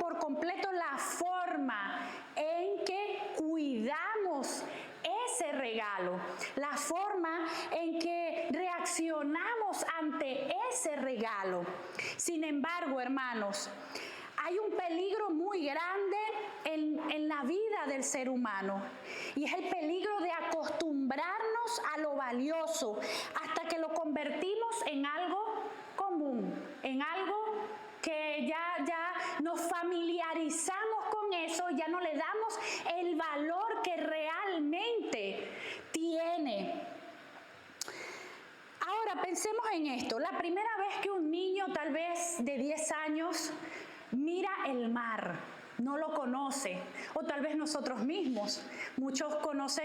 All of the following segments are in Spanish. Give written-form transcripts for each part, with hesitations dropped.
por completo la forma en que cuidamos ese regalo, la forma en que reaccionamos ante ese regalo. Sin embargo, hermanos, hay un peligro muy grande en la vida del ser humano, y es el peligro de acostumbrarnos a lo valioso hasta que lo convertimos en algo común, en algo que ya nos familiarizamos con eso, ya no le damos el valor que realmente tiene. Ahora pensemos en esto. La primera vez que un niño, tal vez de 10 años, mira el mar, no lo conoce, o tal vez nosotros mismos, muchos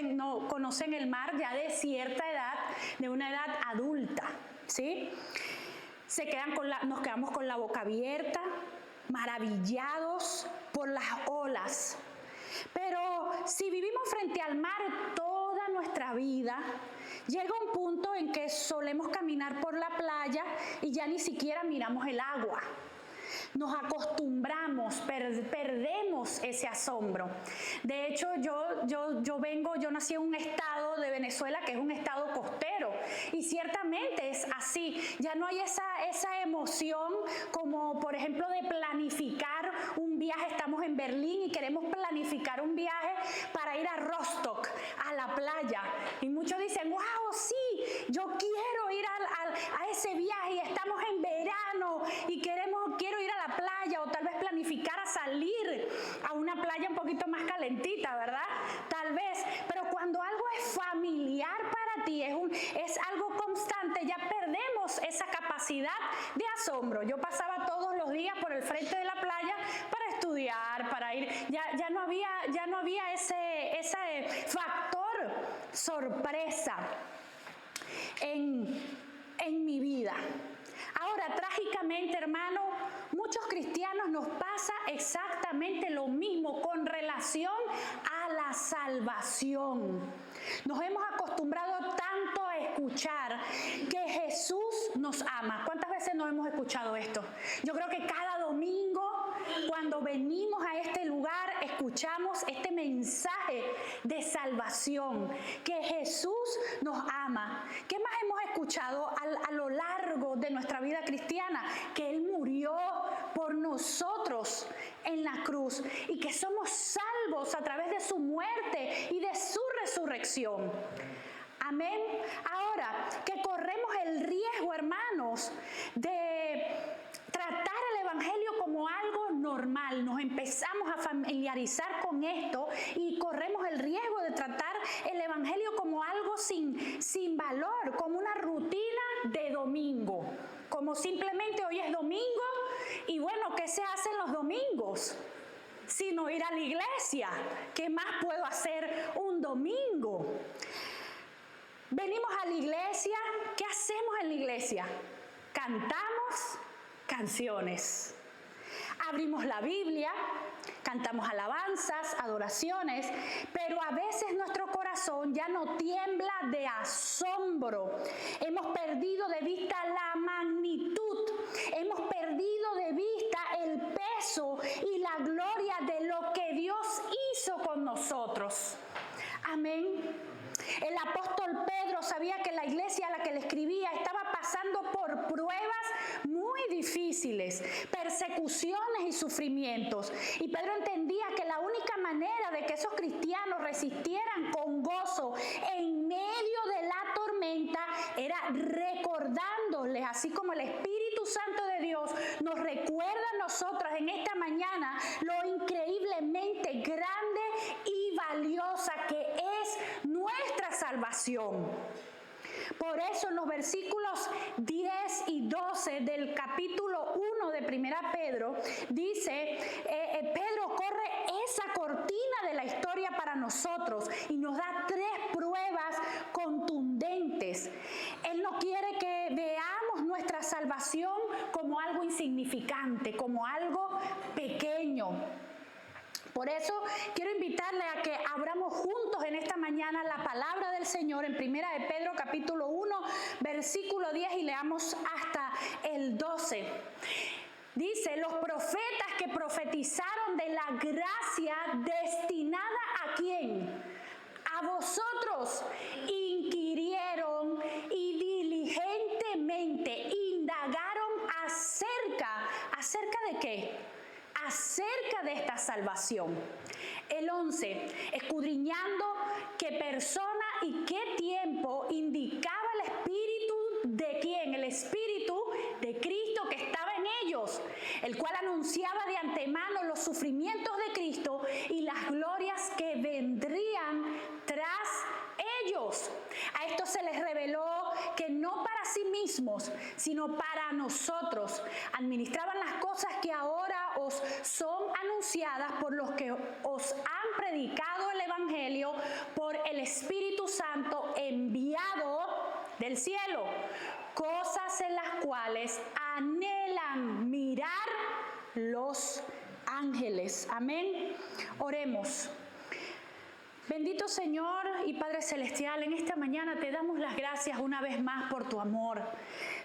no conocen el mar ya de cierta edad, de una edad adulta, ¿sí? Nos quedamos con la boca abierta, maravillados por las olas. Pero si vivimos frente al mar toda nuestra vida, llega un punto en que solemos caminar por la playa y ya ni siquiera miramos el agua. Nos acostumbramos, perdemos ese asombro. De hecho, yo nací en un estado de Venezuela que es un estado costero, y ciertamente es así. Ya no hay esa emoción como, por ejemplo, de planificar un viaje. Estamos en Berlín y queremos planificar un viaje para ir a Rostock, a la playa. Y muchos dicen, wow, sí, yo quiero ir a ese viaje, y estamos en verano y quiero ir a la playa, o tal vez planificar a salir a una playa un poquito más calentita, ¿verdad? Tal vez, pero cuando algo es familiar para ti, es algo constante, ya perdemos esa capacidad de asombro. Yo pasaba todos los días por el frente de la playa para estudiar, para ir, ya no había ese factor sorpresa en mi vida. Ahora, trágicamente, hermano, muchos cristianos nos pasa exactamente lo mismo con relación a la salvación. Nos hemos acostumbrado tanto a escuchar que Jesús nos ama. ¿Cuántas veces no hemos escuchado esto? Yo creo que cada domingo, cuando venimos a este lugar, escuchamos este mensaje de salvación, que Jesús nos ama. ¿Qué más hemos escuchado a lo largo de nuestra vida cristiana? Que Él murió por nosotros en la cruz y que somos salvos a través de su muerte y de su resurrección. Amén. Ahora, que corremos el riesgo, hermanos, de tratar el evangelio como algo normal. Nos empezamos a familiarizar con esto y corremos el riesgo de tratar el evangelio como algo sin valor, como una rutina de domingo, como simplemente hoy es domingo y bueno, ¿qué se hace en los domingos? Sino ir a la iglesia. ¿Qué más puedo hacer un domingo? Venimos a la iglesia. ¿Qué hacemos en la iglesia? Cantamos canciones. Abrimos la Biblia, cantamos alabanzas, adoraciones, pero a veces nuestro corazón ya no tiembla de asombro. Hemos perdido de vista la magnitud, hemos perdido de vista el peso y la gloria de lo que Dios hizo con nosotros. Amén. El apóstol Pedro sabía que la iglesia a la que le escribía estaba pasando por pruebas muy difíciles, persecuciones y sufrimientos. Y Pedro entendía que la única manera de que esos cristianos resistieran con gozo en medio de la tormenta era recordándoles, así como el Espíritu Santo de Dios nos recuerda a nosotras en esta mañana lo increíblemente grande y valiosa que es nuestra salvación. Por eso en los versículos 10 y 12 del capítulo 1 de 1 Pedro, dice, Pedro corre esa cortina de la historia para nosotros y nos da 3 pruebas contundentes. Él no quiere que veamos nuestra salvación como algo insignificante, como algo pequeño. Por eso quiero invitarle a que abramos juntos en esta mañana la palabra del Señor en 1 Pedro capítulo 1, versículo 10 y leamos hasta el 12. Dice, los profetas que profetizaron de la gracia destinada ¿a quién? A vosotros. Inquirieron y diligentemente indagaron ¿acerca de qué? Acerca de esta salvación. El 11, escudriñando qué persona y qué tiempo indicaba el Espíritu de quién, el Espíritu de Cristo que estaba en ellos, el cual anunciaba de antemano los sufrimientos de Cristo y las glorias que vendrían tras ellos. A esto se les reveló que no para sí mismos, sino para nosotros administraban las cosas que ahora os son anunciadas por los que os han predicado el Evangelio por el Espíritu Santo enviado del cielo, cosas en las cuales anhelan mirar los ángeles. Amén. Oremos. Bendito Señor y Padre Celestial, en esta mañana te damos las gracias una vez más por tu amor.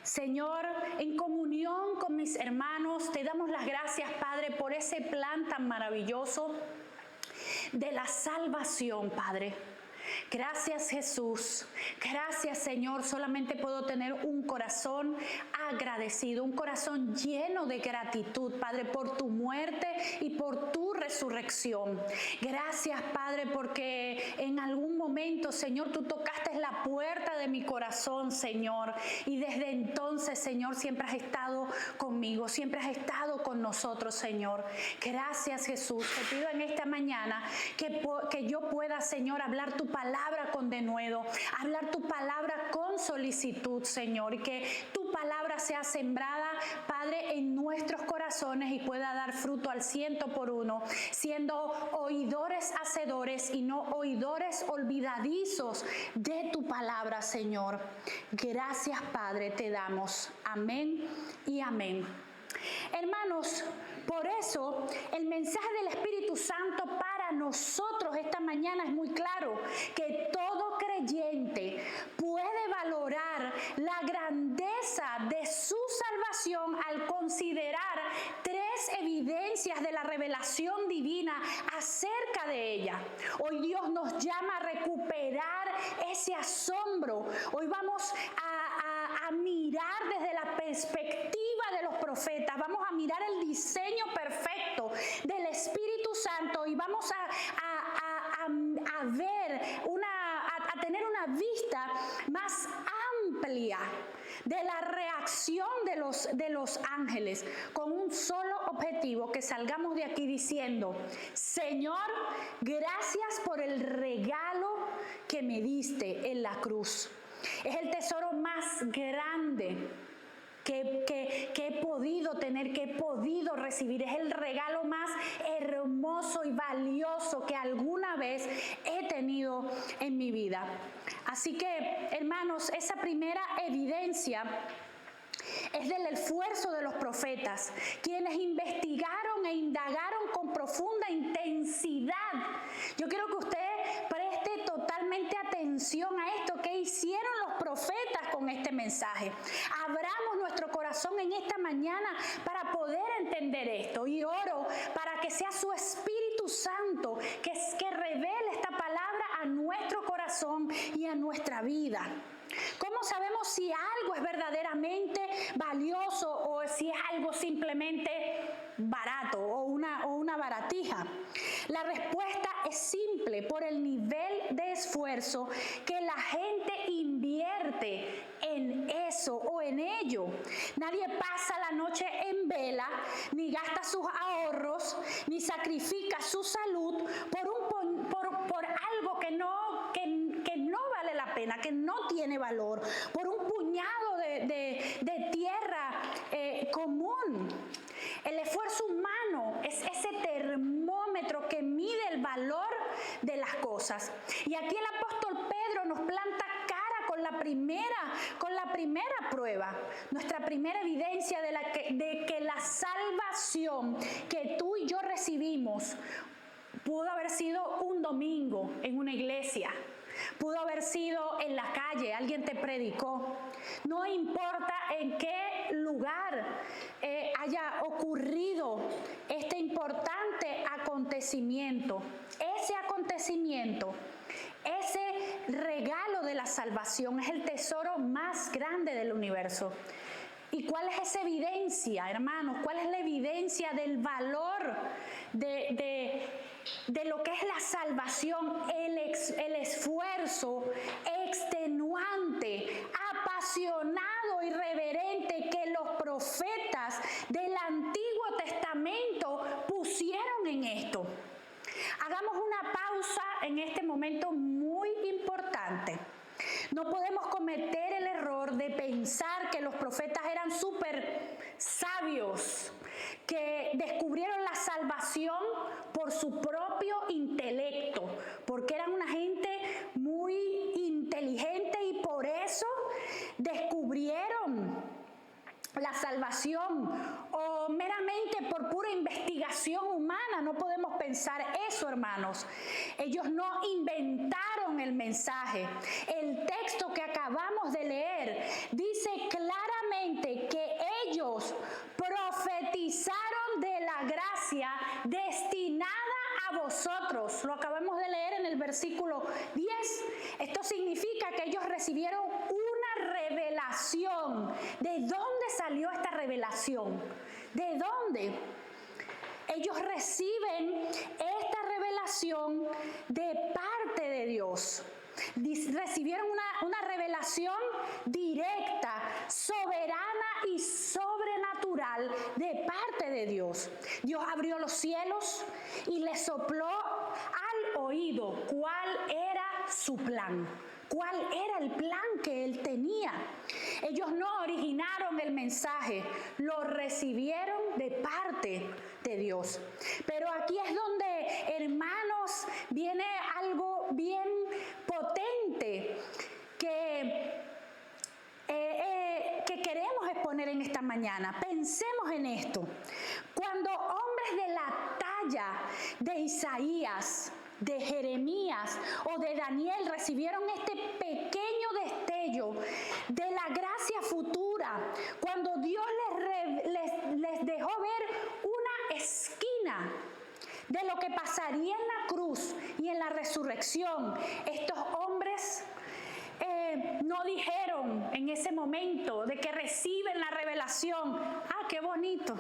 Señor, en comunión con mis hermanos, te damos las gracias, Padre, por ese plan tan maravilloso de la salvación, Padre. Gracias, Jesús. Gracias, Señor. Solamente puedo tener un corazón agradecido, un corazón lleno de gratitud, Padre, por tu muerte y por tu resurrección. Gracias, Padre, porque en algún momento, Señor, tú tocaste la puerta de mi corazón, Señor. Y desde entonces, Señor, siempre has estado conmigo, siempre has estado con nosotros, Señor. Gracias, Jesús. Te pido en esta mañana que yo pueda, Señor, hablar tu palabra con denuedo, hablar tu palabra con solicitud, Señor, y que tu palabra sea sembrada, Padre, en nuestros corazones y pueda dar fruto al 100%, siendo oidores hacedores y no oidores olvidadizos de tu palabra, Señor. Gracias, Padre, te damos. Amén y amén. Hermanos, por eso el mensaje del Espíritu Santo para nosotros esta mañana es muy claro, que todo creyente puede valorar la grandeza de su salvación al considerar tres evidencias de la revelación divina acerca de ella. Hoy Dios nos llama a recuperar ese asombro. Hoy vamos a mirar desde la perspectiva de los profetas, vamos a mirar el diseño perfecto del Espíritu Santo y vamos a ver, a tener una vista más amplia de la reacción de los ángeles, con un solo objetivo: que salgamos de aquí diciendo: Señor, gracias por el regalo que me diste en la cruz. Es el tesoro más grande que he podido tener, que he podido recibir. Es el regalo más hermoso y valioso que alguna vez he tenido en mi vida. Así que, hermanos, esa primera evidencia es del esfuerzo de los profetas, quienes investigaron e indagaron con profunda intensidad. Yo quiero que usted preste totalmente atención a esto. ¿Qué hicieron los profetas con este mensaje? Abramos nuestro corazón en esta mañana para poder entender esto, y oro para que sea su Espíritu Santo que revele esta palabra a nuestro corazón y a nuestra vida. ¿Cómo sabemos si algo es verdaderamente valioso o si es algo simplemente barato o una baratija? La respuesta es simple: por el nivel de esfuerzo que la gente invierte en eso o en ello. Nadie pasa la noche en vela, ni gasta sus ahorros, ni sacrifica su salud por algo que no vale la pena, que no tiene valor, por un puñado de tierra común. El esfuerzo humano es ese termómetro que mide el valor de las cosas. Y aquí el apóstol Pedro nos planta cara con la primera prueba, nuestra primera evidencia de que la salvación que tú y yo recibimos pudo haber sido un domingo en una iglesia. Pudo haber sido en la calle, alguien te predicó. No importa en qué lugar haya ocurrido este importante acontecimiento. Ese acontecimiento, ese regalo de la salvación es el tesoro más grande del universo. ¿Y cuál es esa evidencia, hermanos? ¿Cuál es la evidencia del valor de lo que es la salvación? El esfuerzo extenuante, apasionado y reverente que los profetas del Antiguo Testamento pusieron en esto. Hagamos una pausa en este momento muy importante. No podemos cometer el error de pensar que los profetas eran súper sabios, que descubrieron la salvación por su propio intelecto, porque eran una gente muy inteligente y por eso descubrieron la salvación, o meramente por pura investigación humana. No podemos pensar eso, hermanos. Ellos no inventaron el mensaje. El texto que acabamos de leer dice claramente que ellos profetizaron de la gracia destinada a vosotros. Lo acabamos de leer en el versículo 10. Esto significa que ellos recibieron una revelación. ¿De dónde salió esta revelación? ¿De dónde? Ellos reciben esta revelación de parte de Dios. Recibieron una revelación directa, soberana y sobrenatural de parte de Dios. Dios abrió los cielos y les sopló al oído cuál era su plan. ¿Cuál era el plan que él tenía? Ellos no originaron el mensaje, lo recibieron de parte de Dios. Pero aquí es donde, hermanos, viene algo bien potente que queremos exponer en esta mañana. Pensemos en esto. Cuando hombres de la talla de Isaías, de Jeremías o de Daniel recibieron este pequeño destello de la gracia futura, cuando Dios les dejó ver una esquina de lo que pasaría en la cruz y en la resurrección, estos hombres no dijeron en ese momento de que reciben la revelación: ¡ah, qué bonito!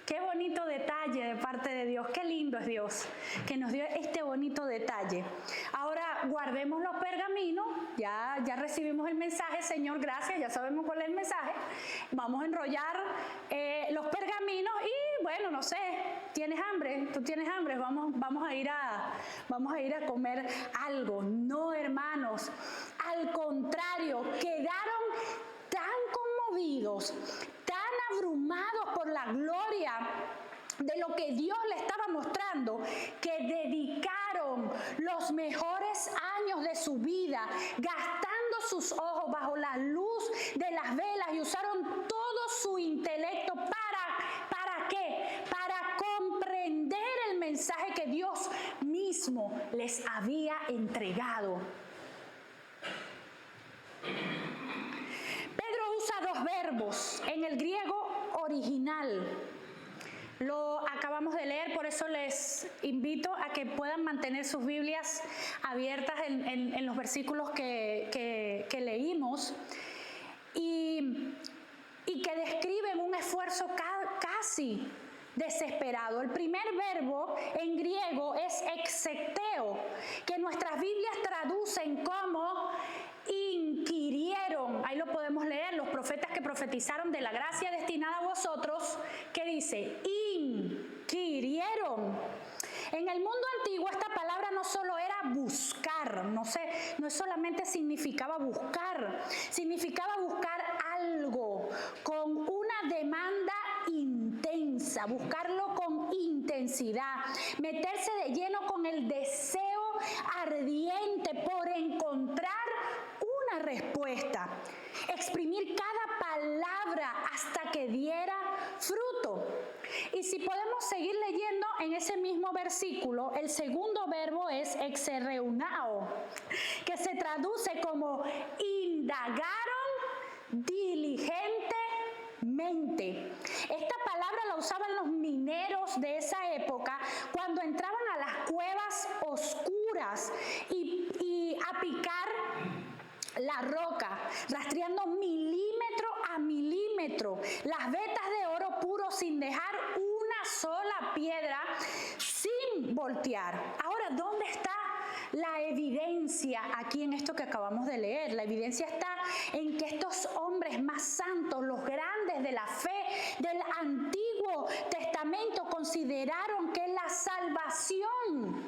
Qué bonito detalle de parte de Dios. Qué lindo es Dios que nos dio este bonito detalle. Ahora guardemos los pergaminos. Ya recibimos el mensaje, Señor, gracias. Ya sabemos cuál es el mensaje. Vamos a enrollar los pergaminos y bueno, no sé, ¿tienes hambre? ¿Tú tienes hambre? Vamos a ir a comer algo. No, hermanos. Al contrario, quedaron tan conmovidos, tan abrumados por la gloria de lo que Dios le estaba mostrando, que dedicaron los mejores años de su vida gastando sus ojos bajo la luz de las velas y usaron todo su intelecto ¿para qué? Para comprender el mensaje que Dios mismo les había entregado. Usa dos verbos en el griego original. Lo acabamos de leer, por eso les invito a que puedan mantener sus Biblias abiertas en los versículos que leímos y que describen un esfuerzo casi desesperado. El primer verbo en griego es execteo, que nuestras Biblias traducen como inquirieron. Ahí lo podemos leer, los profetas que profetizaron de la gracia destinada a vosotros, que dice, inquirieron. En el mundo antiguo esta palabra no solo era buscar, no solamente significaba buscar, significaba buscar algo con una demanda intensa, buscarlo con intensidad, meterse de lleno con el deseo ardiente por encontrar una respuesta, exprimir cada palabra hasta que diera fruto. Y si podemos seguir leyendo en ese mismo versículo, el segundo verbo es exerreunao, que se traduce como indagaron diligentemente. Esta palabra la usaban los mineros de esa época cuando entraban a las cuevas oscuras y a picar la roca, rastreando milímetro a milímetro las vetas de oro puro sin dejar una sola piedra, sin voltear. Ahora, ¿dónde está la evidencia aquí en esto que acabamos de leer? La evidencia está en que estos hombres más santos, los grandes de la fe del Antiguo Testamento, consideraron que la salvación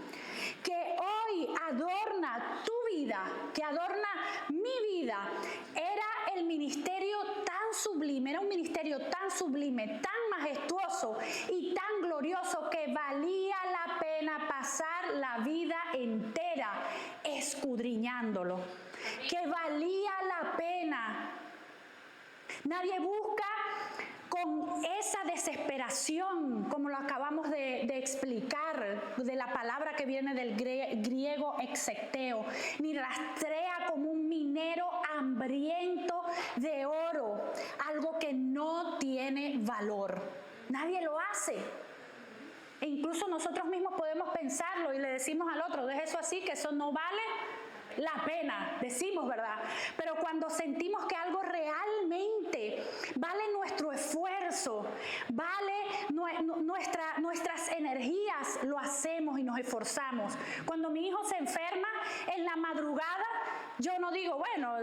que hoy adorna tu vida, que adorna mi vida, era el ministerio tan sublime, era un ministerio tan sublime, tan majestuoso y tan glorioso que valía la pena pasar la vida entera escudriñándolo, que valía la pena. Nadie busca con esa desesperación, como lo acabamos de explicar, de la palabra que viene del griego execteo, ni rastrea como un minero hambriento de oro, algo que no tiene valor. Nadie lo hace. E incluso nosotros mismos podemos pensarlo y le decimos al otro, deja eso así, que eso no vale la pena, decimos, ¿verdad? Pero cuando sentimos que algo realmente vale nuestro esfuerzo, vale nuestras energías, lo hacemos y nos esforzamos. Cuando mi hijo se enferma en la madrugada, yo no digo, bueno,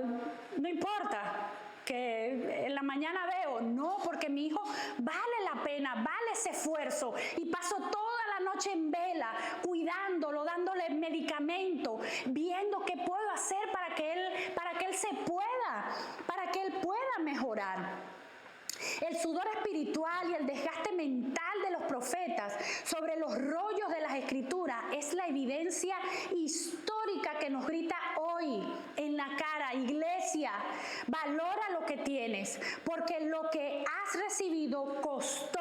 no importa, que en la mañana veo, no, porque mi hijo vale la pena, vale ese esfuerzo, y paso toda la noche en vela, cuidándolo, dándole medicamento, viendo qué puedo hacer para que él pueda mejorar. El sudor espiritual y el desgaste mental de los profetas sobre los rollos de las Escrituras es la evidencia histórica que nos grita hoy en la cara: iglesia, valora lo que tienes, porque lo que has recibido costó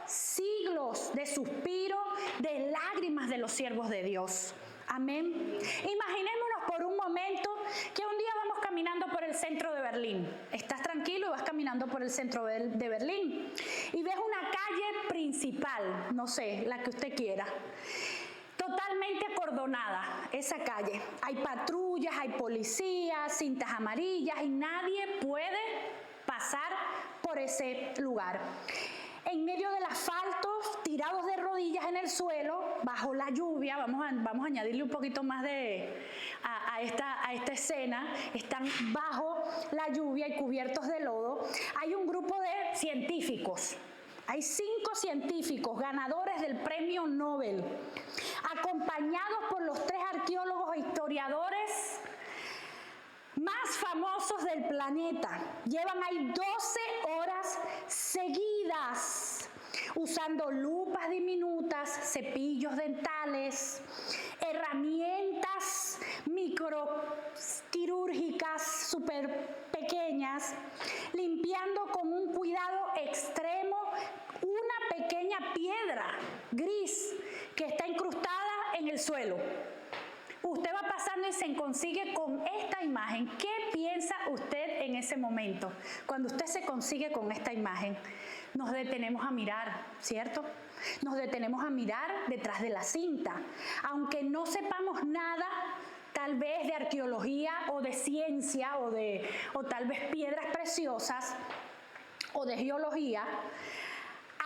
siglos de suspiro, de lágrimas de los siervos de Dios. Amén. Imaginémonos por un momento que un día vamos caminando por el centro de Berlín. Estás tranquilo y vas caminando por el centro de Berlín y ves una calle principal, no sé, la que usted quiera, totalmente acordonada, esa calle. Hay patrullas, hay policías, cintas amarillas y nadie puede pasar por ese lugar. En medio del asfalto, tirados de rodillas en el suelo, bajo la lluvia, vamos a añadirle un poquito más a esta escena, están bajo la lluvia y cubiertos de lodo. Hay un grupo de científicos, hay 5 científicos ganadores del premio Nobel, acompañados por los 3 arqueólogos e historiadores más famosos del planeta. Llevan ahí 12 horas seguidas, usando lupas diminutas, cepillos dentales, herramientas microquirúrgicas súper pequeñas, limpiando con un cuidado extremo una pequeña piedra gris que está incrustada en el suelo. Usted va pasando y se consigue con esta imagen. ¿Qué piensa usted en ese momento? Cuando usted se consigue con esta imagen, nos detenemos a mirar, ¿cierto? Nos detenemos a mirar detrás de la cinta. Aunque no sepamos nada, tal vez de arqueología o de ciencia o tal vez piedras preciosas o de geología,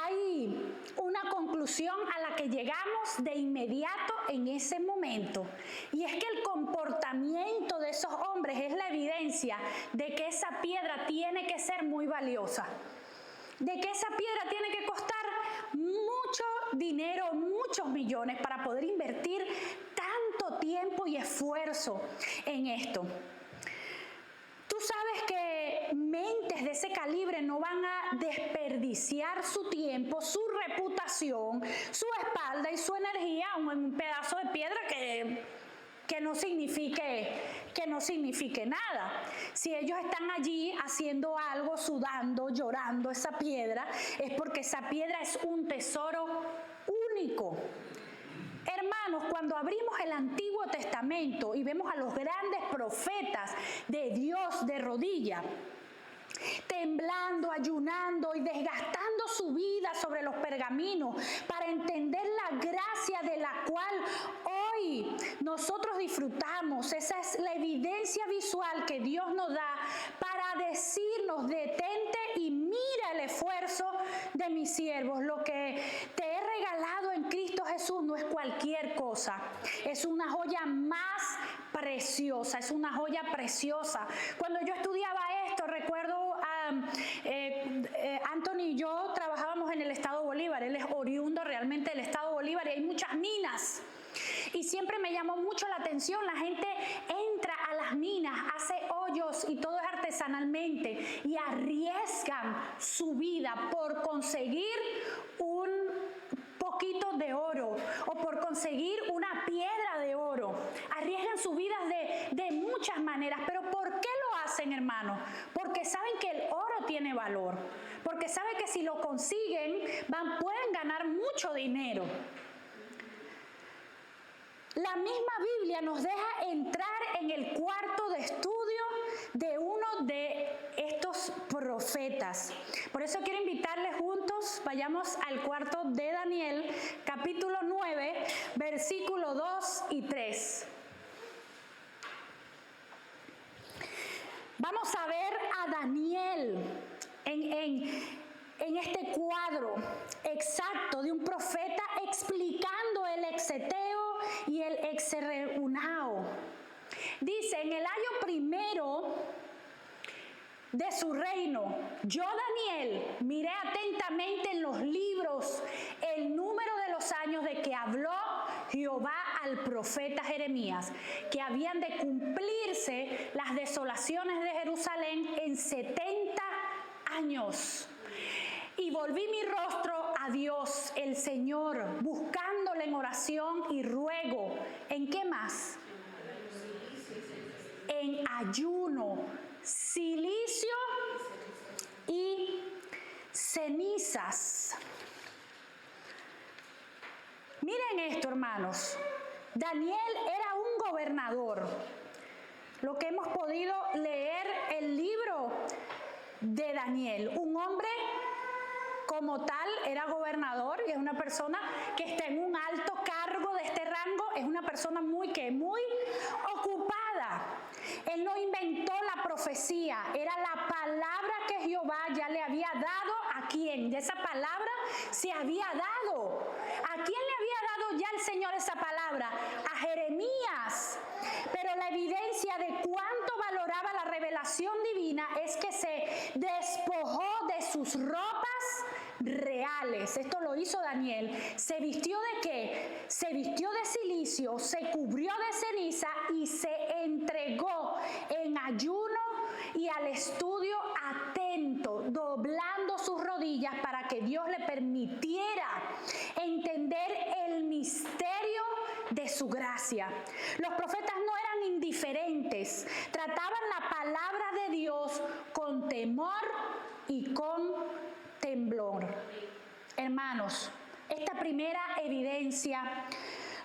hay una conclusión a la que llegamos de inmediato en ese momento, y es que el comportamiento de esos hombres es la evidencia de que esa piedra tiene que ser muy valiosa, de que esa piedra tiene que costar mucho dinero, muchos millones, para poder invertir tanto tiempo y esfuerzo en esto. Tú sabes que mentes de ese calibre no van a desperdiciar su tiempo, su reputación, su espalda y su energía en un pedazo de piedra que no signifique nada. Si ellos están allí haciendo algo, sudando, llorando esa piedra, es porque esa piedra es un tesoro único. Hermanos, cuando abrimos el Antiguo Testamento y vemos a los grandes profetas de Dios de rodillas, temblando, ayunando y desgastando su vida sobre los pergaminos para entender la gracia de la cual hoy nosotros disfrutamos. Esa es la evidencia visual que Dios nos da para decirnos: detente y mira el esfuerzo de mis siervos. Lo que te he regalado en Cristo Jesús no es cualquier cosa, es una joya más preciosa, es una joya preciosa. Cuando yo estudiaba esto, recuerdo Anthony y yo trabajábamos en el estado Bolívar. Él es oriundo realmente del estado Bolívar y hay muchas minas. Y siempre me llamó mucho la atención, la gente entra a las minas, hace hoyos y todo es artesanalmente y arriesgan su vida por conseguir un poquito de oro o por conseguir una piedra de oro. Arriesgan sus vidas de muchas maneras. ¿Pero por qué lo hacen, hermano? Porque saben que el oro tiene valor, porque saben que si lo consiguen pueden ganar mucho dinero. La misma Biblia nos deja entrar en el cuarto de estudio de uno de estos profetas. Por eso quiero invitarles juntos, vayamos al cuarto de Daniel, capítulo 9, versículo 2 y 3. Vamos a ver a Daniel en este cuadro exacto de un profeta explicando el exeteo y el exerreunao. Dice: en el año primero de su reino, yo, Daniel, miré atentamente en los libros el número de los años de que habló Jehová al profeta Jeremías, que habían de cumplirse las desolaciones de Jerusalén en 70 años. Y volví mi rostro a Dios, el Señor, buscándole en oración y ruego. ¿En qué más? En ayuno, silicio y cenizas. Miren esto, hermanos. Daniel era un gobernador. Lo que hemos podido leer el libro de Daniel, un hombre como tal era gobernador y es una persona que está en un alto cargo de este rango, es una persona muy ocupada. Él no inventó la profecía, era la palabra que Jehová ya le había dado. ¿A quién? Esa palabra se había dado. ¿A quién le había dado ya el Señor esa palabra? A Jeremías. Pero la evidencia de cuánto valoraba la revelación divina es que se despojó de sus ropas reales. Esto lo hizo Daniel. ¿Se vistió de qué? Se vistió de silicio, se cubrió de ceniza y se entregó en ayuno y al estudio atento, doblando sus rodillas para que Dios le permitiera entender el misterio de su gracia. Los profetas no eran indiferentes, trataban la palabra de Dios con temor y con temblor. Hermanos, esta primera evidencia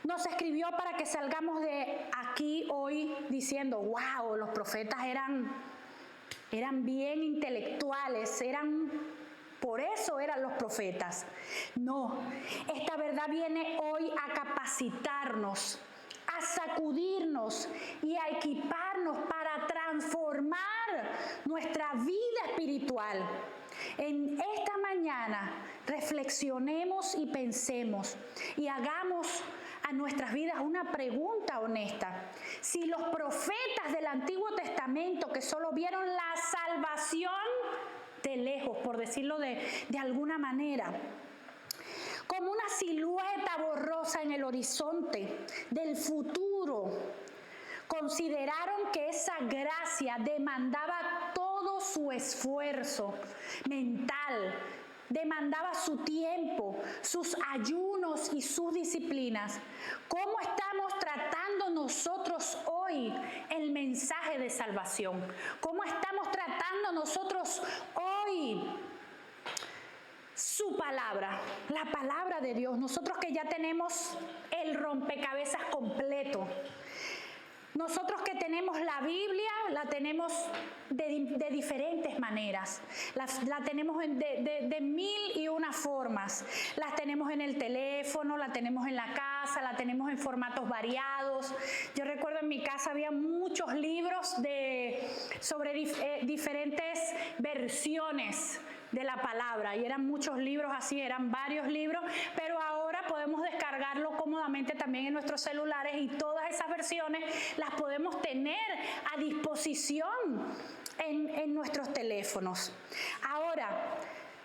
nos escribió para que salgamos de aquí hoy diciendo: wow, los profetas eran bien intelectuales, por eso eran los profetas. No, esta verdad viene hoy a capacitarnos, a sacudirnos y a equiparnos para transformar nuestra vida espiritual. En esta mañana reflexionemos y pensemos y hagamos a nuestras vidas una pregunta honesta. Si los profetas del Antiguo Testamento, que solo vieron la salvación de lejos, por decirlo de alguna manera, como una silueta borrosa en el horizonte del futuro, consideraron que esa gracia demandaba todo su esfuerzo mental, demandaba su tiempo, sus ayunos y sus disciplinas. ¿Cómo estamos tratando nosotros hoy el mensaje de salvación? ¿Cómo estamos tratando nosotros hoy su palabra? la palabra de Dios. Nosotros que ya tenemos el rompecabezas completo. Nosotros que tenemos la Biblia, la tenemos de diferentes maneras. La tenemos de mil y una formas. Las tenemos en el teléfono, la tenemos en la casa, la tenemos en formatos variados. Yo recuerdo en mi casa había muchos libros sobre diferentes versiones de la palabra, y eran muchos libros así, eran varios libros, pero ahora podemos descargarlo cómodamente también en nuestros celulares, y todas esas versiones las podemos tener a disposición en nuestros teléfonos. Ahora,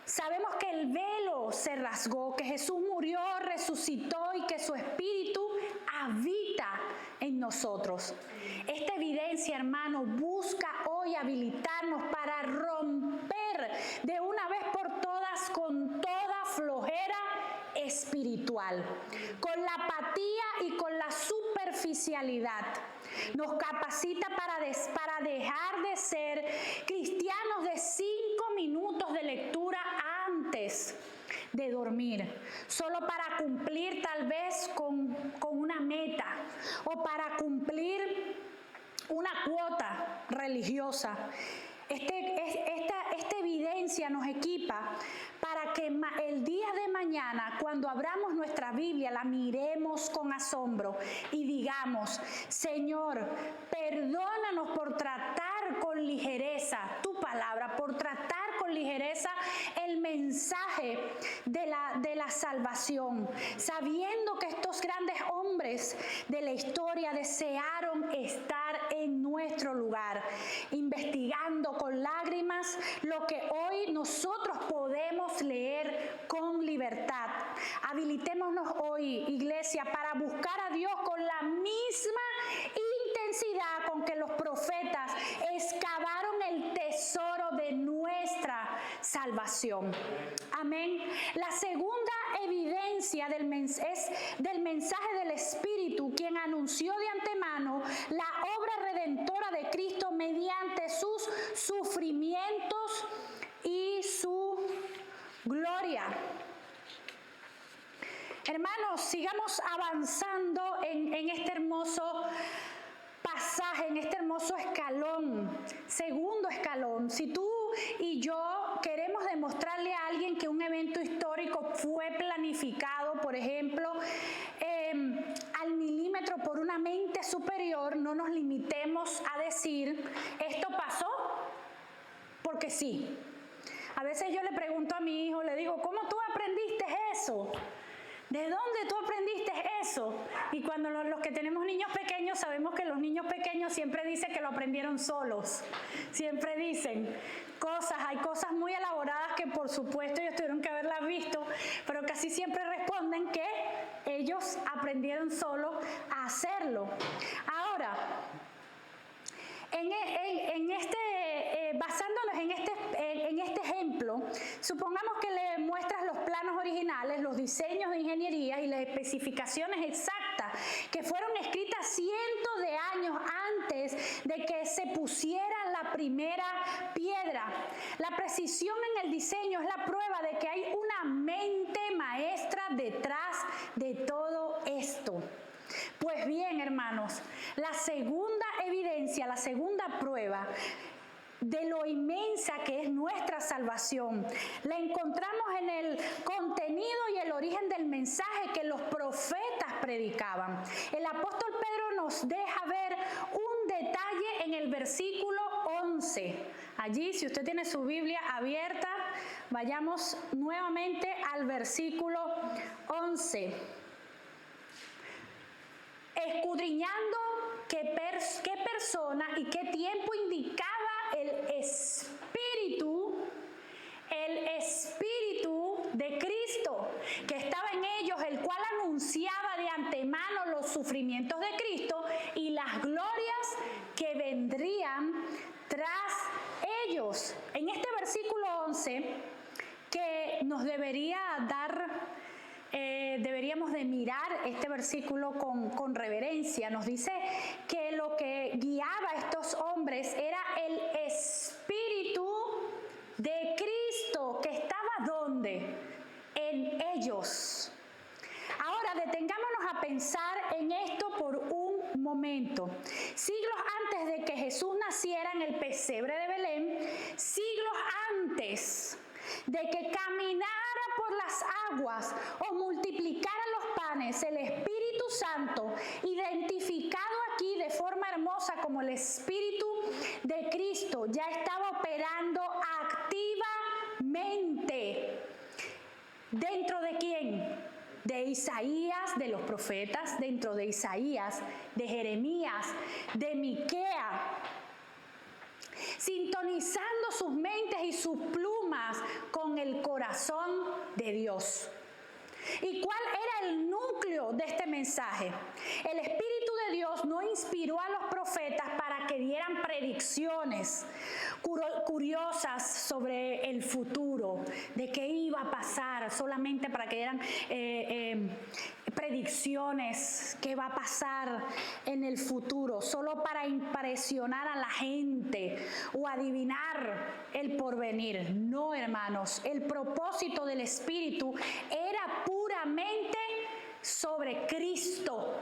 sabemos que el velo se rasgó, que Jesús murió, resucitó y que su espíritu habita en nosotros. Esta evidencia, hermano, busca hoy habilitarnos para romper de una vez por todas con toda flojera espiritual, con la apatía y con la superficialidad. Nos capacita para dejar de ser cristianos de 5 minutos de lectura antes de dormir, solo para cumplir tal vez con una meta o para cumplir una cuota religiosa. Esta evidencia nos equipa para que el día de mañana, cuando abramos nuestra Biblia, la miremos con asombro y digamos: Señor, perdónanos por tratar con ligereza tu palabra, por tratar con ligereza el mensaje de la salvación, sabiendo que estos grandes hombres de la historia desearon estar en nuestro lugar, investigando con lágrimas lo que hoy nosotros podemos leer con libertad. Habilitémonos hoy, iglesia, para buscar a Dios con la misma intensidad con que los profetas excavaron el tesoro de nuestra salvación. Amén. La segunda evidencia es del mensaje del Espíritu, quien anunció de antemano la obra redentora de Cristo mediante sus sufrimientos y su gloria. Hermanos, sigamos avanzando en este hermoso pasaje, en este hermoso escalón, segundo escalón. Si tú y yo queremos demostrarle a alguien que un evento histórico fue planificado, por ejemplo, al milímetro por una mente superior, no nos limitemos a decir: esto pasó porque sí. A veces yo le pregunto a mi hijo, le digo: ¿cómo tú aprendiste eso? ¿De dónde tú aprendiste eso? Y cuando los que tenemos niños pequeños, sabemos que los niños pequeños siempre dicen que lo aprendieron solos. Siempre dicen cosas, hay cosas muy elaboradas que por supuesto ellos tuvieron que haberlas visto, pero casi siempre responden que ellos aprendieron solo a hacerlo. Ahora, basándonos en este ejemplo, supongamos que le muestras los planos originales, los diseños de ingeniería y las especificaciones exactas que fueron escritas cientos de años antes de que se pusiera la primera piedra. La precisión en el diseño es la prueba de que hay una mente maestra detrás de todo esto. Pues bien, hermanos, la segunda evidencia, la segunda prueba de lo inmensa que es nuestra salvación, la encontramos en el contenido y el origen del mensaje que los profetas predicaban. El apóstol Pedro nos deja ver un detalle en el versículo 11. Allí, si usted tiene su Biblia abierta, vayamos nuevamente al versículo 11. Escudriñando qué persona y qué tiempo indicaba el Espíritu de Cristo que estaba en ellos, el cual anunciaba de antemano los sufrimientos de Cristo y las glorias que vendrían tras ellos. En este versículo 11, que nos debería dar... deberíamos de mirar este versículo con reverencia. Nos dice que lo que guiaba a estos hombres era el Espíritu de Cristo, que estaba ¿dónde? En de que caminara por las aguas o multiplicara los panes, el Espíritu Santo, identificado aquí de forma hermosa como el Espíritu de Cristo, ya estaba operando activamente. ¿Dentro de quién? De Isaías, de los profetas, dentro de Isaías, de Jeremías, de Miquea, sintonizando sus mentes y sus plumas con el corazón de Dios. ¿Y cuál era el núcleo de este mensaje? El Espíritu de Dios no inspiró a los profetas para que dieran predicciones curiosas sobre el futuro, de qué iba a pasar, solamente para que dieran predicciones, qué va a pasar en el futuro, solo para impresionar a la gente o adivinar el porvenir. No, hermanos, el propósito del Espíritu era puramente sobre Cristo,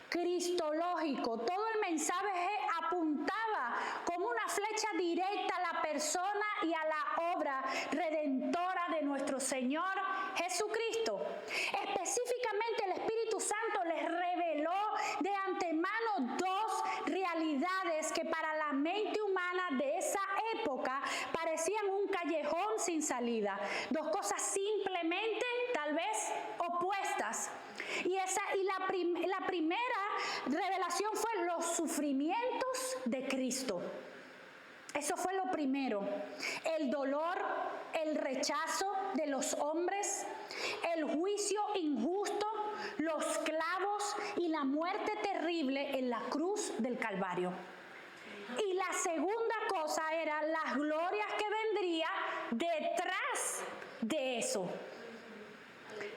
cristológico. Todo el mensaje apuntaba como una flecha directa a la persona y a la obra redentora de nuestro Señor Jesucristo. Específicamente el Espíritu Santo les reveló de antemano dos realidades que para la mente humana de esa época parecían un callejón sin salida. Dos cosas simplemente, tal vez, opuestas. Y la primera revelación fue los sufrimientos de Cristo. Eso fue lo primero. El dolor, el rechazo de los hombres, el juicio injusto, los clavos y la muerte terrible en la cruz del Calvario. Y la segunda cosa era las glorias que vendría detrás de eso.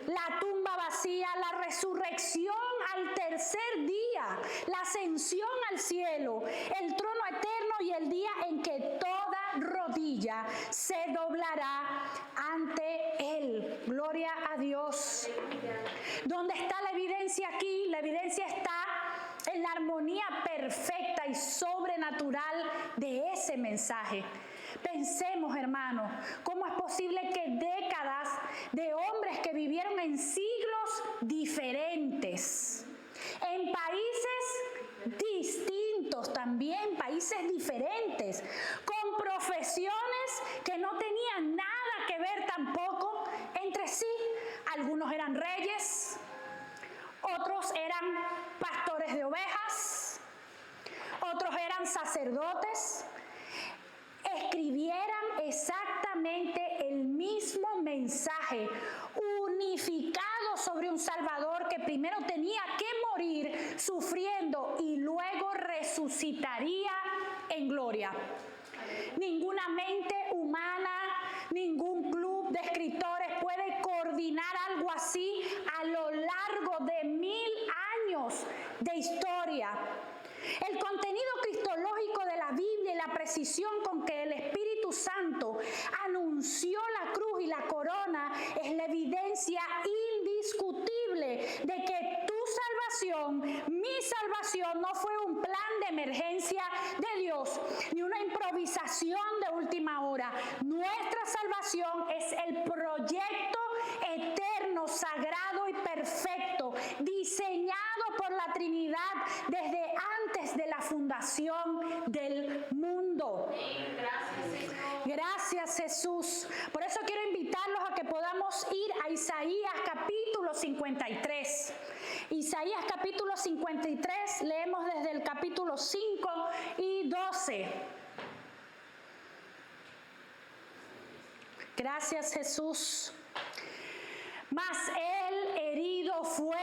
La tumba vacía, la resurrección al tercer día, la ascensión al cielo, el trono eterno y el día en que toda rodilla se doblará ante Él. Gloria a Dios. ¿Dónde está la evidencia aquí? La evidencia está en la armonía perfecta y sobrenatural de ese mensaje. Pensemos, hermanos, cómo es posible que décadas de hombres que vivieron en siglos diferentes, en países distintos también, países diferentes, con profesiones que no tenían nada que ver tampoco entre sí. Algunos eran reyes, otros eran pastores de ovejas, otros eran sacerdotes, escribieran exactamente el mismo mensaje, unificado sobre un Salvador que primero tenía que morir sufriendo y luego resucitaría en gloria. Ninguna mente humana, ningún club de escritores puede coordinar algo así a lo largo de 1000 años de historia. El contenido cristológico de la Biblia y la precisión con que el Espíritu Santo anunció la cruz y la corona es la evidencia indiscutible de que tu salvación, mi salvación, no fue un plan de emergencia de Dios, ni una improvisación de última hora. Nuestra salvación es el proyecto eterno, sagrado y perfecto, diseñado por la Trinidad desde antes de la fundación del mundo. Gracias, Jesús. Por eso quiero invitarlos a que podamos ir a Isaías capítulo 53. Isaías capítulo 53, leemos desde el capítulo 5 y 12. Gracias, Jesús. Mas Él herido fue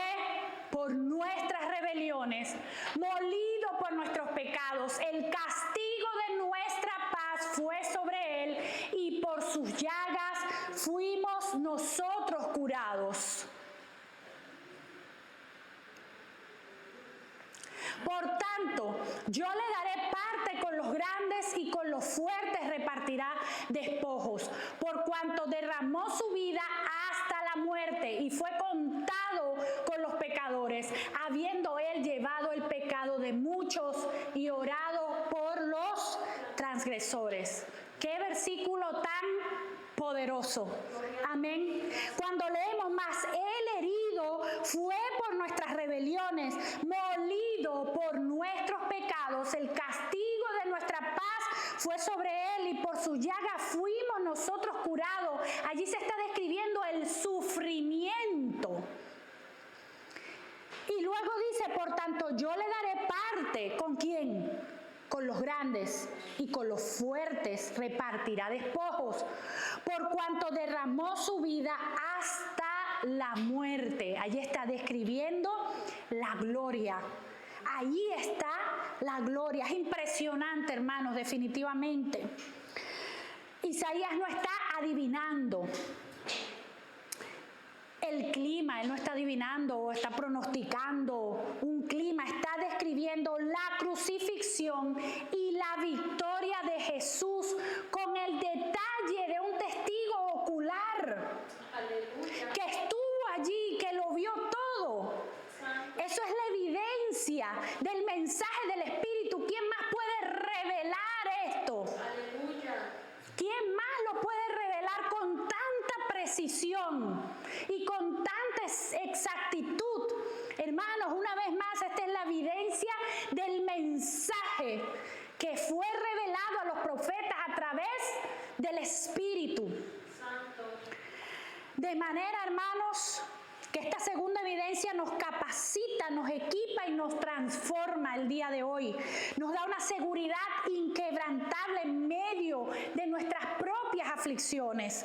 por nuestras rebeliones, molido por nuestros pecados. El castigo de nuestra paz fue sobre Él y por sus llagas fuimos nosotros curados. Por tanto, yo le daré parte con los grandes y con los fuertes repartirá despojos, por cuanto derramó su vida hasta la muerte y fue contado con los pecadores, habiendo él llevado el pecado de muchos y orado por los transgresores. Qué versículo tan poderoso. Amén. Cuando leemos más, Él herido fue por nuestras rebeliones, molido por nuestros pecados, el castigo de nuestra paz fue sobre Él y por su llaga fuimos nosotros curados. Allí se está describiendo el sufrimiento. Y luego dice, por tanto, yo le daré parte. ¿Con quién? Con los grandes y con los fuertes repartirá despojos, por cuanto derramó su vida hasta la muerte. Allí está describiendo la gloria. Ahí está la gloria. Es impresionante, hermanos, definitivamente. Isaías no está adivinando el clima, él no está adivinando o está pronosticando un clima, está describiendo la crucifixión y la victoria de Jesús con el detalle de un testigo ocular. Aleluya. Que estuvo allí, que lo vio todo. Eso es la evidencia del mensaje del Espíritu. ¿Quién más puede revelar esto? Aleluya. ¿Quién más lo puede revelar con tanta precisión y con tanta exactitud? Hermanos, una vez más, esta es la evidencia del mensaje que fue revelado a los profetas a través del Espíritu. Santo. De manera, hermanos, que esta segunda evidencia nos capacita, nos equipa y nos transforma el día de hoy. Nos da una seguridad inquebrantable en medio de nuestras propias aflicciones.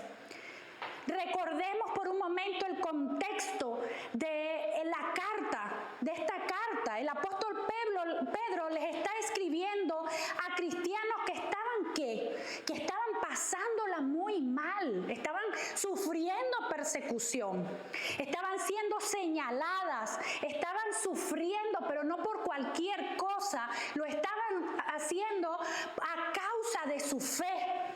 Recordemos por un momento el contexto de la carta, de esta carta. El apóstol Pedro les está escribiendo a cristianos que estaban que estaban pasándola muy mal, estaban sufriendo persecución, estaban siendo señaladas, estaban sufriendo, pero no por cualquier cosa, lo estaban haciendo a causa de su fe.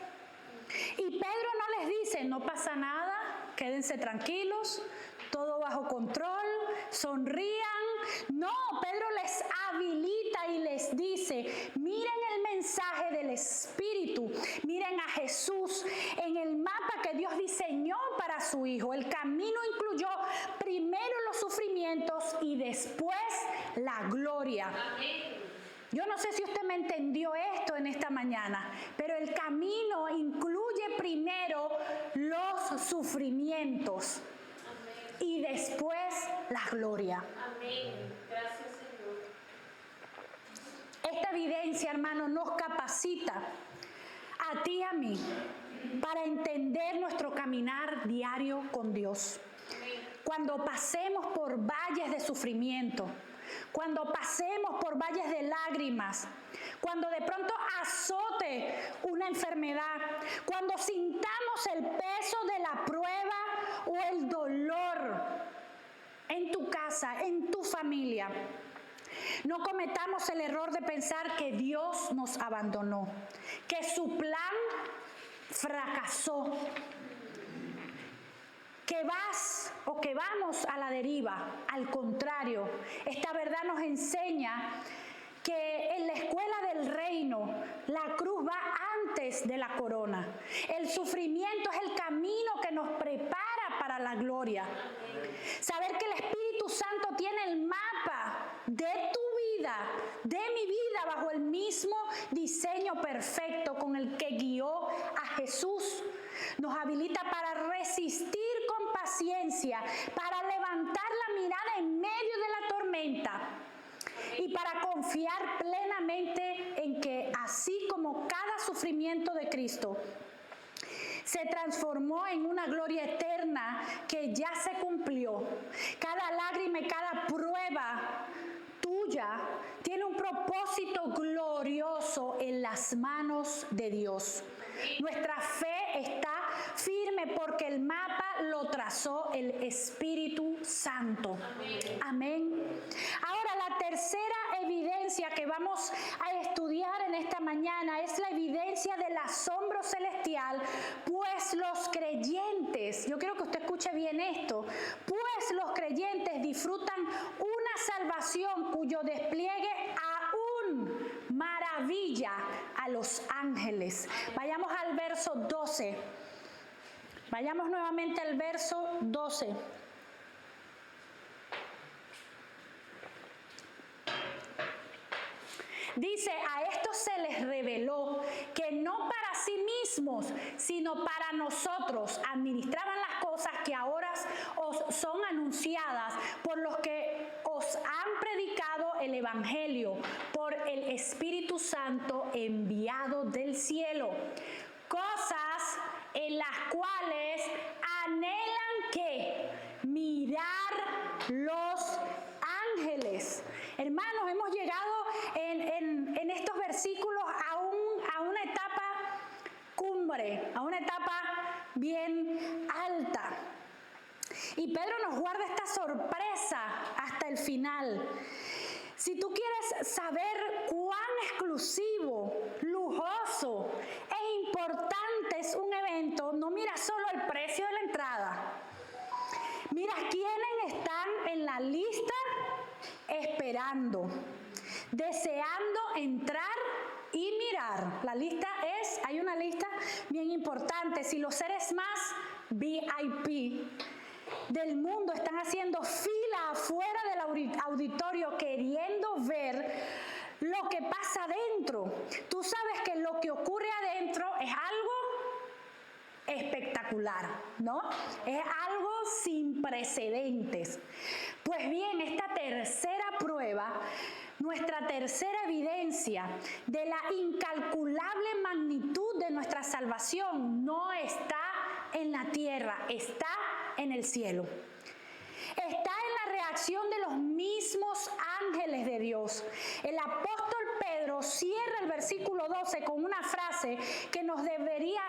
Y Pedro no les dice, no pasa nada, quédense tranquilos, todo bajo control, sonrían. No, Pedro les habilita y les dice, miren el mensaje del Espíritu, miren a Jesús en el mapa que Dios diseñó para su Hijo. El camino incluyó primero los sufrimientos y después la gloria. Amén. Yo no sé si usted me entendió esto en esta mañana, pero el camino incluye primero los sufrimientos. Amén. Y después la gloria. Amén. Gracias, Señor. Esta evidencia, hermano, nos capacita a ti y a mí para entender nuestro caminar diario con Dios. Amén. Cuando pasemos por valles de sufrimiento, cuando pasemos por valles de lágrimas, cuando de pronto azote una enfermedad, cuando sintamos el peso de la prueba o el dolor en tu casa, en tu familia, no cometamos el error de pensar que Dios nos abandonó, que su plan fracasó, que vas o que vamos a la deriva. Al contrario, esta verdad nos enseña que en la escuela del reino la cruz va antes de la corona. El sufrimiento es el camino que nos prepara para la gloria. Saber que el Espíritu Santo tiene el mapa de tu vida, de mi vida, bajo el mismo diseño perfecto con el que guió a Jesús, nos habilita para resistir con paciencia, para levantar la mirada en medio de la tormenta y para confiar plenamente en que así como cada sufrimiento de Cristo se transformó en una gloria eterna que ya se cumplió, cada lágrima y cada prueba tuya tiene un propósito glorioso en las manos de Dios. Nuestra fe está firme porque el mapa lo trazó el Espíritu Santo. Amén. Ahora, la tercera evidencia que vamos a estudiar en esta mañana es la evidencia del asombro celestial, pues los creyentes, yo quiero que usted escuche bien esto, pues los creyentes disfrutan una salvación cuyo despliegue aún maravilla a los ángeles. Vayamos al verso 12. Vayamos nuevamente al verso 12. Dice, a estos se les reveló que no para sí mismos, sino para nosotros administraban las cosas que ahora os son anunciadas por los que os han predicado el Evangelio, por el Espíritu Santo enviado del cielo. Cosas en las cuales anhelan que mirar los ángeles. Hermanos, hemos llegado en estos versículos a una etapa cumbre, a una etapa bien alta. Y Pedro nos guarda esta sorpresa hasta el final. Si tú quieres saber cuán exclusivo, lujoso e importante es un evento, no miras solo el precio de la entrada. Mira quiénes están en la lista esperando, deseando entrar y mirar. La lista hay una lista bien importante. Si los seres más VIP del mundo están haciendo fila afuera del auditorio queriendo ver lo que pasa adentro, tú sabes que lo que ocurre adentro es algo espectacular, ¿no? Es algo sin precedentes. Pues bien, esta tercera prueba, nuestra tercera evidencia de la incalculable magnitud de nuestra salvación, no está en la tierra, está en el cielo. Está en la reacción de los mismos ángeles de Dios. El apóstol Pedro cierra el versículo 12 con una frase que nos debería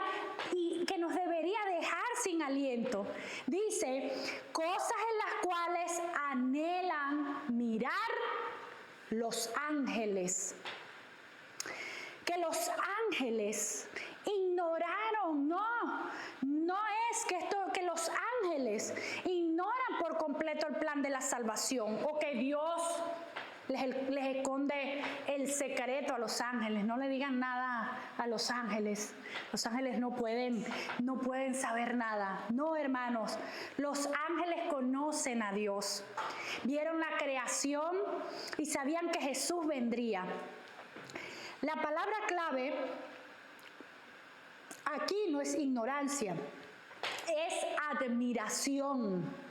dejar sin aliento. Dice, cosas en las cuales anhelan mirar los ángeles. Que los ángeles ignoraron, no es que los ángeles ignoran por completo el plan de la salvación o que Dios les esconde el secreto a los ángeles. No le digan nada a los ángeles. Los ángeles no pueden saber nada. No, hermanos, los ángeles conocen a Dios. Vieron la creación y sabían que Jesús vendría. La palabra clave aquí no es ignorancia, es admiración.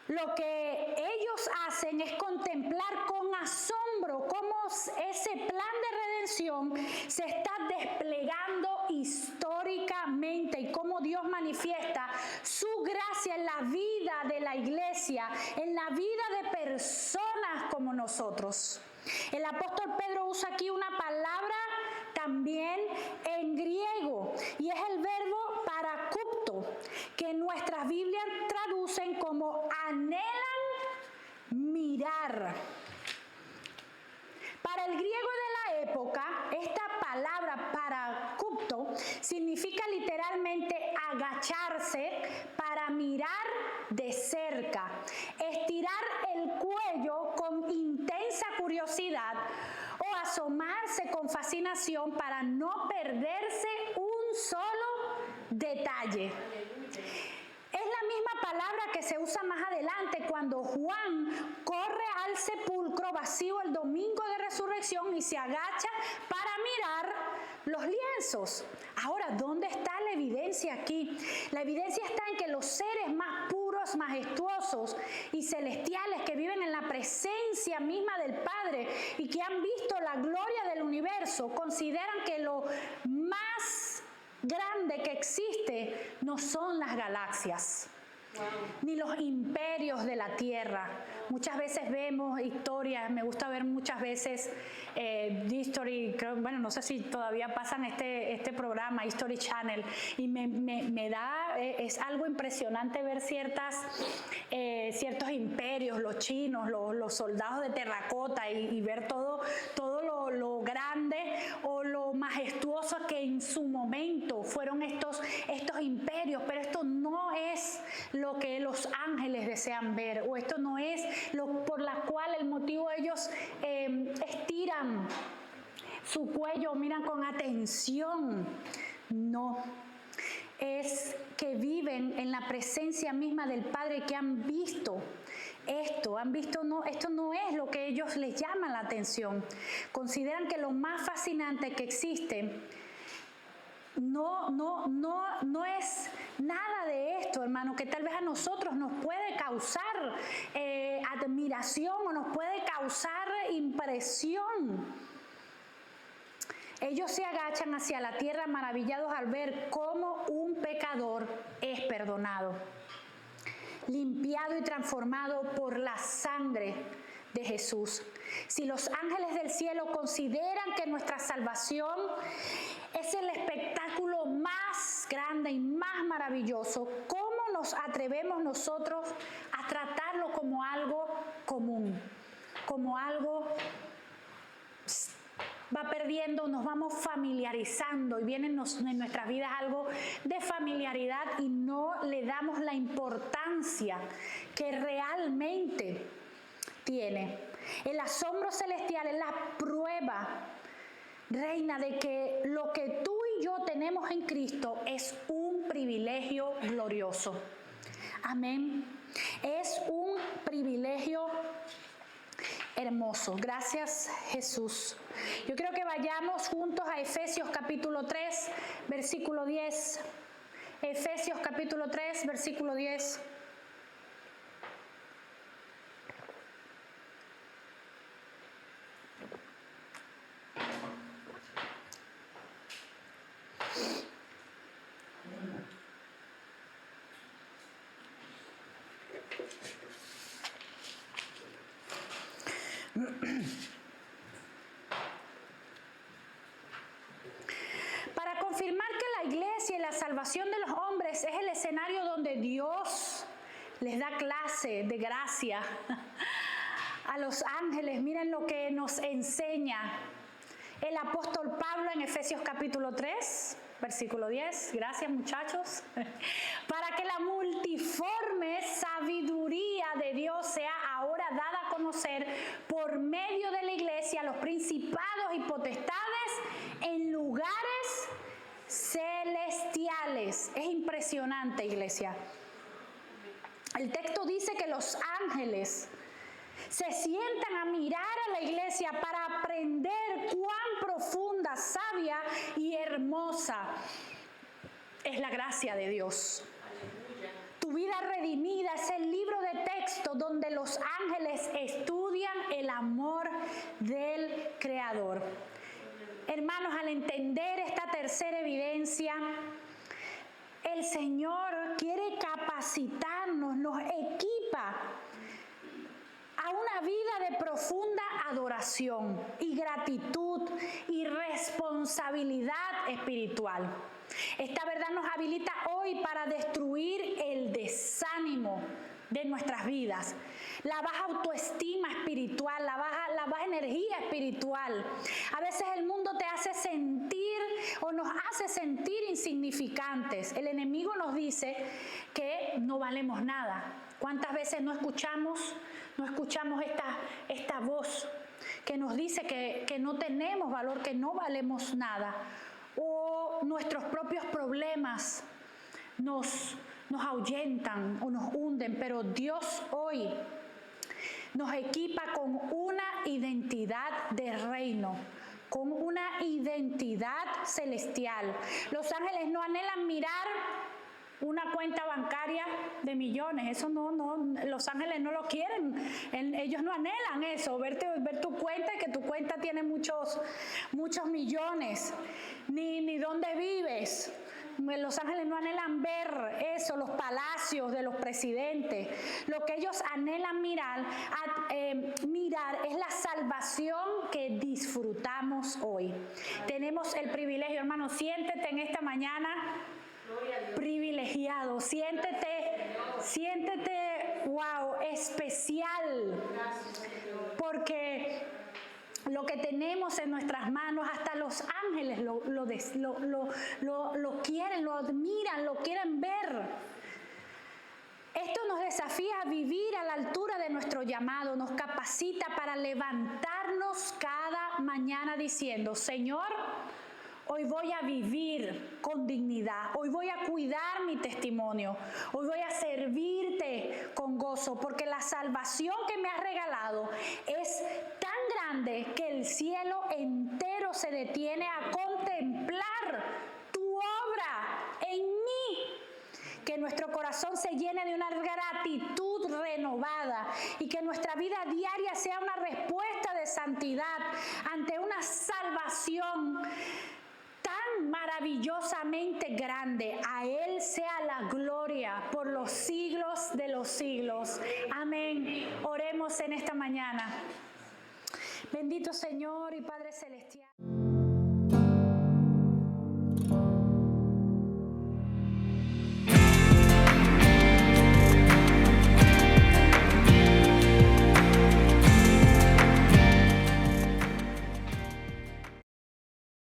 Lo que ellos hacen es contemplar con asombro cómo ese plan de redención se está desplegando históricamente y cómo Dios manifiesta su gracia en la vida de la iglesia, en la vida de personas como nosotros. El apóstol Pedro usa aquí una palabra también en griego y es el verbo parakupto, que nuestras Biblias traducen como anhelan mirar. Para el griego de la época, esta palabra parakupto significa literalmente agacharse para mirar de cerca, estirar el cuello con intensa curiosidad o asomarse con fascinación para no perderse un solo detalle. Es la misma palabra que se usa más adelante cuando Juan corre al sepulcro vacío el domingo de resurrección y se agacha para mirar los lienzos. Ahora, ¿dónde está la evidencia aquí? La evidencia está en que los seres más puros, majestuosos y celestiales que viven en la presencia misma del Padre y que han visto la gloria del universo consideran que lo más grande que existe no son las galaxias, ni los imperios de la tierra. Muchas veces vemos historias, me gusta ver muchas veces History, no sé si todavía pasan este programa, History Channel, y me da, es algo impresionante ver ciertos imperios, los chinos, los soldados de terracota y ver todo lo grande o lo majestuoso que en su momento fueron estos imperios, pero esto no es lo que los ángeles desean ver, o esto no es por la cual el motivo ellos estiran su cuello, miran con atención. No. es que viven en la presencia misma del Padre, que han visto esto, esto no es lo que ellos les llama la atención. Consideran que lo más fascinante que existe no es nada de esto, hermano, que tal vez a nosotros nos puede causar admiración o nos puede causar impresión. Ellos se agachan hacia la tierra maravillados al ver cómo un pecador es perdonado, limpiado y transformado por la sangre de Jesús. Si los ángeles del cielo consideran que nuestra salvación es el espectáculo más grande y más maravilloso, ¿cómo nos atrevemos nosotros a tratarlo como algo común? Como algo va perdiendo, nos vamos familiarizando y viene en nuestras vidas algo de familiaridad y no le damos la importancia que realmente tiene. El asombro celestial es la prueba, reina, de que lo que tú y yo tenemos en Cristo es un privilegio glorioso. Amén. Es un privilegio hermoso. Gracias, Jesús. Yo creo que vayamos juntos a Efesios capítulo 3, versículo 10. Efesios capítulo 3, versículo 10. Para confirmar que la iglesia y la salvación de los hombres es el escenario donde Dios les da clase de gracia a los ángeles, miren lo que nos enseña el apóstol Pablo en Efesios capítulo 3, versículo 10. Gracias, muchachos. Para que la multiforme sabiduría de Dios sea ahora dada a conocer por medio de la iglesia a los principados y potestades en lugares celestiales. Es impresionante, iglesia. El texto dice que los ángeles se sientan a mirar a la iglesia para aprender cuán profunda, sabia y hermosa es la gracia de Dios. Tu vida redimida es el libro de texto donde los ángeles estudian el amor del Creador. Hermanos, al entender esta tercera evidencia, el Señor quiere capacitarnos, nos equipa a una vida de profunda adoración y gratitud y responsabilidad espiritual. Esta verdad nos habilita hoy para destruir el desánimo de nuestras vidas, la baja autoestima espiritual, la baja energía espiritual. A veces el mundo te hace sentir o nos hace sentir insignificantes. El enemigo nos dice que no valemos nada. ¿Cuántas veces no escuchamos esta voz que nos dice que no tenemos valor, que no valemos nada? O nuestros propios problemas nos ahuyentan o nos hunden, pero Dios hoy nos equipa con una identidad de reino, con una identidad celestial. Los ángeles no anhelan mirar una cuenta bancaria de millones, eso no, los ángeles no lo quieren, ellos no anhelan eso, ver tu cuenta y que tu cuenta tiene muchos millones, ni dónde vives. Los ángeles no anhelan ver eso, los palacios de los presidentes. Lo que ellos anhelan mirar es la salvación que disfrutamos hoy. Tenemos el privilegio, hermano, siéntete en esta mañana privilegiado, siéntete, wow, especial, porque lo que tenemos en nuestras manos, hasta los ángeles lo quieren, lo admiran, lo quieren ver. Esto nos desafía a vivir a la altura de nuestro llamado, nos capacita para levantarnos cada mañana diciendo: Señor, Hoy voy a vivir con dignidad. Hoy voy a cuidar mi testimonio. Hoy voy a servirte con gozo, porque la salvación que me has regalado es tan grande que el cielo entero se detiene a contemplar tu obra en mí. Que nuestro corazón se llene de una gratitud renovada y que nuestra vida diaria sea una respuesta de santidad ante una salvación tan maravillosamente grande. A Él sea la gloria por los siglos de los siglos. Amén. Oremos en esta mañana. Bendito Señor y Padre Celestial.